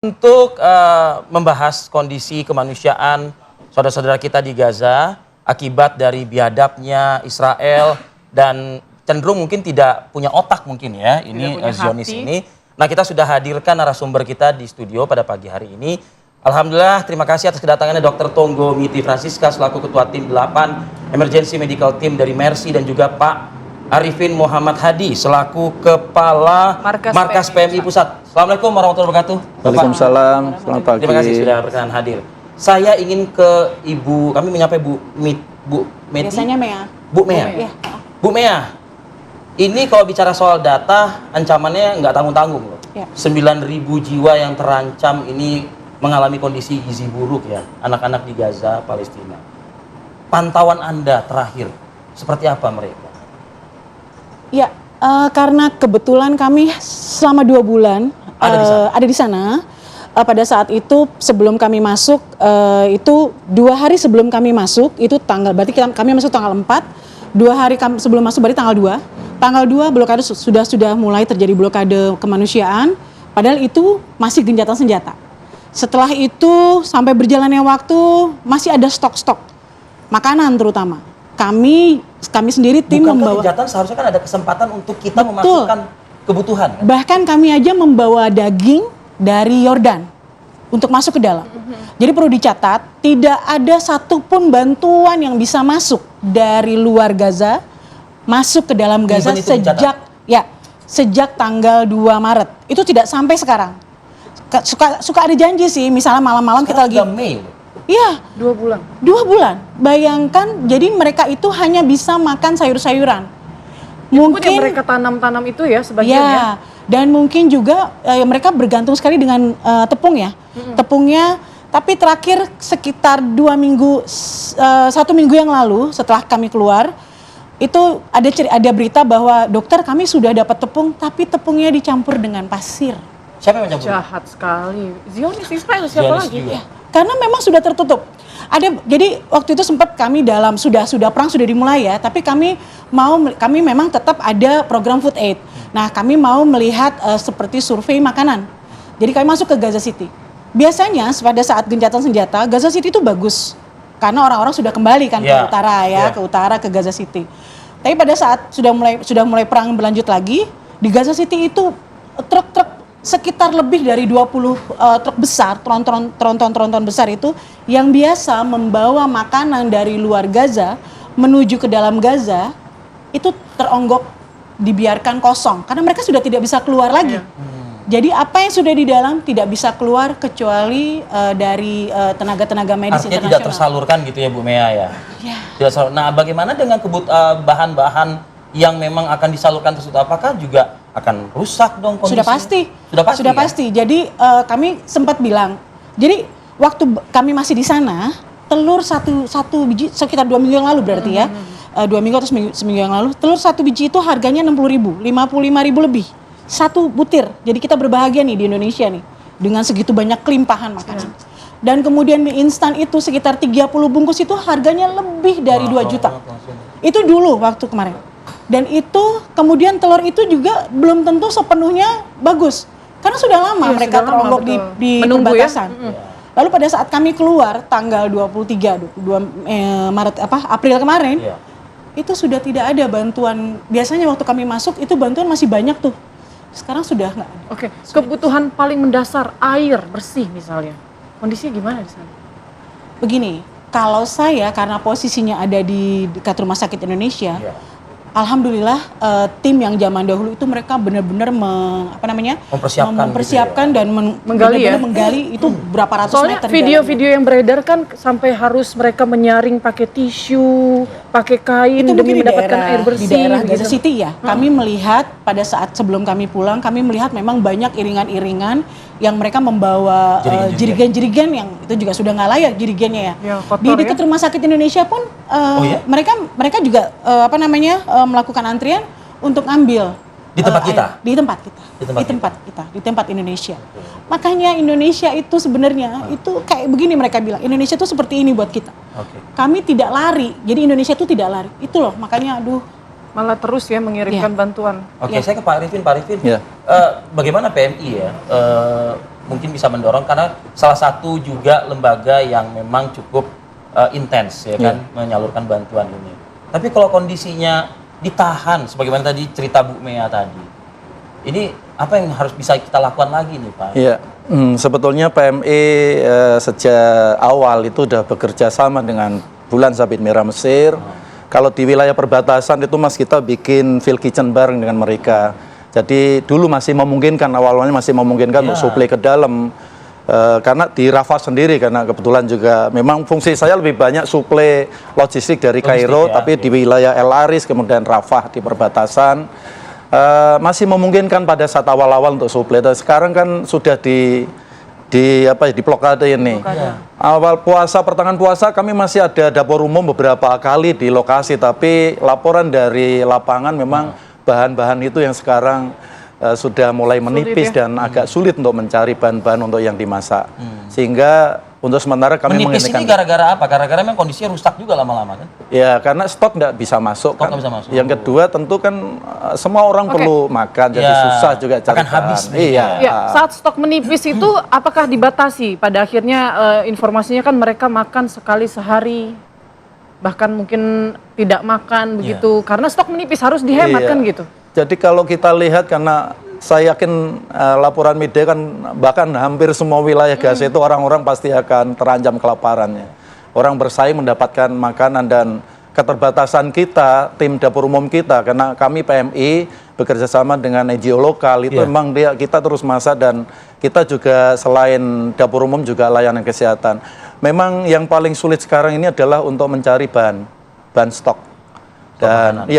Untuk membahas kondisi kemanusiaan saudara-saudara kita di Gaza akibat dari biadabnya Israel dan cenderung mungkin tidak punya otak mungkin ya ini Zionis ini. Nah, kita sudah hadirkan narasumber kita di studio pada pagi hari ini. Alhamdulillah, terima kasih atas kedatangannya Dr. Tonggo Miti Francisca selaku Ketua Tim 8 Emergency Medical Team dari Mercy dan juga Pak Arifin Muhammad Hadi selaku Kepala Markas PMI Pusat. Assalamualaikum warahmatullahi wabarakatuh. Waalaikumsalam. Selamat pagi. Terima kasih sudah berkenan hadir. Saya ingin ke Ibu, kami menyapa Bu Meti. Biasanya Mea. Bu Mea. Ya. Bu Mea, ini kalau bicara soal data, ancamannya nggak tanggung-tanggung loh. Ya. 9.000 jiwa yang terancam ini mengalami kondisi gizi buruk ya, anak-anak di Gaza, Palestina. Pantauan Anda terakhir, seperti apa mereka? Ya, karena kebetulan kami selama 2 bulan ada di sana. Pada saat itu sebelum kami masuk, itu 2 hari sebelum kami masuk, itu tanggal, berarti kami masuk tanggal 4, 2 hari sebelum masuk berarti tanggal 2. Tanggal 2 blokade sudah mulai terjadi blokade kemanusiaan, padahal itu masih gencatan senjata. Setelah itu sampai berjalannya waktu masih ada stok-stok makanan terutama. Kami sendiri tim membawa. Bukankah seharusnya kan ada kesempatan untuk kita memasukkan kebutuhan. Kan? Bahkan kami aja membawa daging dari Yordan untuk masuk ke dalam. Jadi perlu dicatat, tidak ada satupun bantuan yang bisa masuk dari luar Gaza masuk ke dalam Gaza sejak tanggal 2 Maret. Itu tidak sampai sekarang. Suka ada janji sih, misalnya malam-malam kita lagi. Mei. Iya. 2 bulan. 2 bulan. Bayangkan, jadi mereka itu hanya bisa makan sayur-sayuran. Mungkin yang mereka tanam-tanam itu ya sebagian ya. Dan mungkin juga mereka bergantung sekali dengan tepung ya. Tepungnya, tapi terakhir sekitar 1 minggu yang lalu setelah kami keluar, itu ada berita bahwa dokter kami sudah dapat tepung, tapi tepungnya dicampur dengan pasir. Siapa yang mencampur? Jahat sekali. Zionis Israel siapa lagi? Ya. Karena memang sudah tertutup. Jadi waktu itu sempat kami sudah perang sudah dimulai ya, tapi kami memang tetap ada program food aid. Nah, kami mau melihat seperti survei makanan. Jadi kami masuk ke Gaza City. Biasanya pada saat gencatan senjata, Gaza City itu bagus. Karena orang-orang sudah kembali kan ke utara ya, ke utara ke Gaza City. Tapi pada saat sudah mulai perang berlanjut lagi, di Gaza City itu truk-truk sekitar lebih dari 20 truk besar, tronton besar itu yang biasa membawa makanan dari luar Gaza menuju ke dalam Gaza itu teronggok, dibiarkan kosong karena mereka sudah tidak bisa keluar lagi. Jadi apa yang sudah di dalam tidak bisa keluar kecuali dari tenaga-tenaga medis internasional. Artinya tidak tersalurkan gitu ya Bu Mea ya? Tidak tersalurkan. Nah, bagaimana dengan bahan-bahan yang memang akan disalurkan tersebut, apakah juga akan rusak dong kondisi? Sudah pasti. Jadi kami sempat bilang, jadi waktu kami masih di sana, telur satu biji sekitar 2 minggu yang lalu berarti ya, 2 minggu atau seminggu yang lalu, telur 1 biji itu harganya 60.000, 55.000 lebih, 1 butir. Jadi kita berbahagia nih di Indonesia nih, dengan segitu banyak kelimpahan makanan. Dan kemudian mie instan itu sekitar 30 bungkus itu harganya lebih dari 2 juta. Itu dulu waktu kemarin. Dan itu kemudian telur itu juga belum tentu sepenuhnya bagus. Karena sudah lama mereka teronggok di perbatasan. Ya. Lalu pada saat kami keluar tanggal 22 April kemarin, itu sudah tidak ada bantuan. Biasanya waktu kami masuk itu bantuan masih banyak tuh. Sekarang sudah nggak ada. Oke, kebutuhan paling mendasar air bersih misalnya. Kondisinya gimana di sana? Begini, kalau saya karena posisinya ada di dekat Rumah Sakit Indonesia, alhamdulillah tim yang zaman dahulu itu mereka benar-benar mempersiapkan dan menggali itu berapa ratus meter. Soalnya video-video yang beredar kan sampai harus mereka menyaring pakai tisu, pakai kain itu demi mendapatkan air bersih. Di daerah Gaza City ya, kami melihat pada saat sebelum kami pulang, kami melihat memang banyak iringan-iringan yang mereka membawa jirigen-jirigen yang itu juga sudah nggak layak jirigennya ya. Di dekat Rumah Sakit Indonesia pun mereka juga melakukan antrian untuk ambil di tempat kita. Di tempat Indonesia. Makanya Indonesia itu sebenarnya itu kayak begini mereka bilang, Indonesia itu seperti ini buat kita. Kami tidak lari. Jadi Indonesia itu tidak lari. Itu loh makanya malah terus ya mengirimkan bantuan. Saya ke Pak Arifin. Bagaimana PMI ya mungkin bisa mendorong karena salah satu juga lembaga yang memang cukup intens ya kan menyalurkan bantuan ini. Tapi kalau kondisinya ditahan sebagaimana tadi cerita Bu Mea tadi, ini apa yang harus bisa kita lakukan lagi nih Pak? Iya, sebetulnya PMI sejak awal itu sudah bekerja sama dengan Bulan Sabit Merah Mesir. Kalau di wilayah perbatasan itu Mas kita bikin field kitchen bareng dengan mereka. Jadi dulu masih memungkinkan, awalnya masih memungkinkan untuk suplai ke dalam. Karena di Rafah sendiri, karena kebetulan juga memang fungsi saya lebih banyak suplai logistik dari Kairo, tapi di wilayah El Aris, kemudian Rafah di perbatasan. Masih memungkinkan pada saat awal-awal untuk suplai. Dan sekarang kan sudah di blokade ini. Awal puasa, pertengahan puasa kami masih ada dapur umum beberapa kali di lokasi, tapi laporan dari lapangan memang bahan-bahan itu yang sekarang sudah mulai menipis dan agak sulit untuk mencari bahan-bahan untuk yang dimasak. Sehingga untuk sementara kami menipis ini gara-gara apa? Gara-gara memang kondisinya rusak juga lama-lama kan? Ya, karena stok nggak bisa masuk kan. Bisa masuk. Yang kedua tentu kan semua orang perlu makan, jadi susah juga cari akan habis. Iya. Ya, saat stok menipis itu apakah dibatasi? Pada akhirnya informasinya kan mereka makan sekali sehari, bahkan mungkin tidak makan begitu, karena stok menipis harus dihemat kan gitu. Jadi kalau kita lihat, karena saya yakin laporan media kan bahkan hampir semua wilayah Gaza itu orang-orang pasti akan terancam kelaparannya. Orang bersaing mendapatkan makanan dan keterbatasan kita, tim dapur umum kita, karena kami PMI bekerja sama dengan NGO lokal itu memang kita terus masak dan kita juga selain dapur umum juga layanan kesehatan. Memang yang paling sulit sekarang ini adalah untuk mencari bahan stok. Dan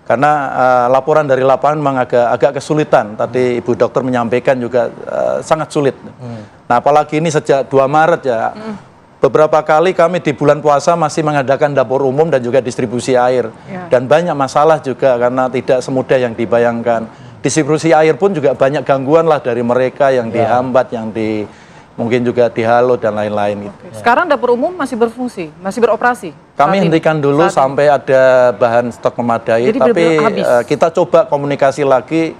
karena laporan dari lapangan memang agak kesulitan. Tadi Ibu Dokter menyampaikan juga sangat sulit. Nah, apalagi ini sejak 2 Maret ya. Beberapa kali kami di bulan puasa masih mengadakan dapur umum dan juga distribusi air. Dan banyak masalah juga karena tidak semudah yang dibayangkan. Distribusi air pun juga banyak gangguan lah dari mereka yang dihambat, yang mungkin juga dihalau dan lain-lain. Sekarang dapur umum masih berfungsi, masih beroperasi? Kami hentikan dulu sampai ada bahan stok memadai, tapi kita coba komunikasi lagi.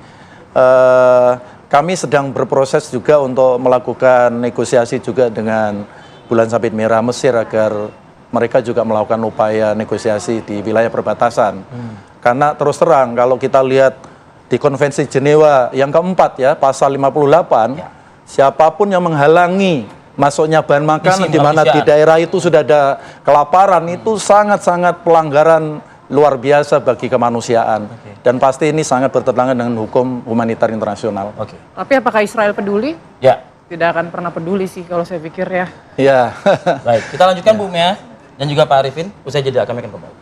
Kami sedang berproses juga untuk melakukan negosiasi juga dengan Bulan Sabit Merah Mesir agar mereka juga melakukan upaya negosiasi di wilayah perbatasan. Karena terus terang kalau kita lihat di Konvensi Jenewa yang keempat ya, pasal 58, siapapun yang menghalangi masuknya bahan makanan di mana di daerah itu sudah ada kelaparan, itu sangat-sangat pelanggaran luar biasa bagi kemanusiaan. Dan pasti ini sangat bertentangan dengan hukum humanitar internasional. Tapi apakah Israel peduli? Ya. Tidak akan pernah peduli sih kalau saya pikir ya. Ya. Baik, kita lanjutkan Bu Mea dan juga Pak Arifin. Usai jeda kami akan kembali.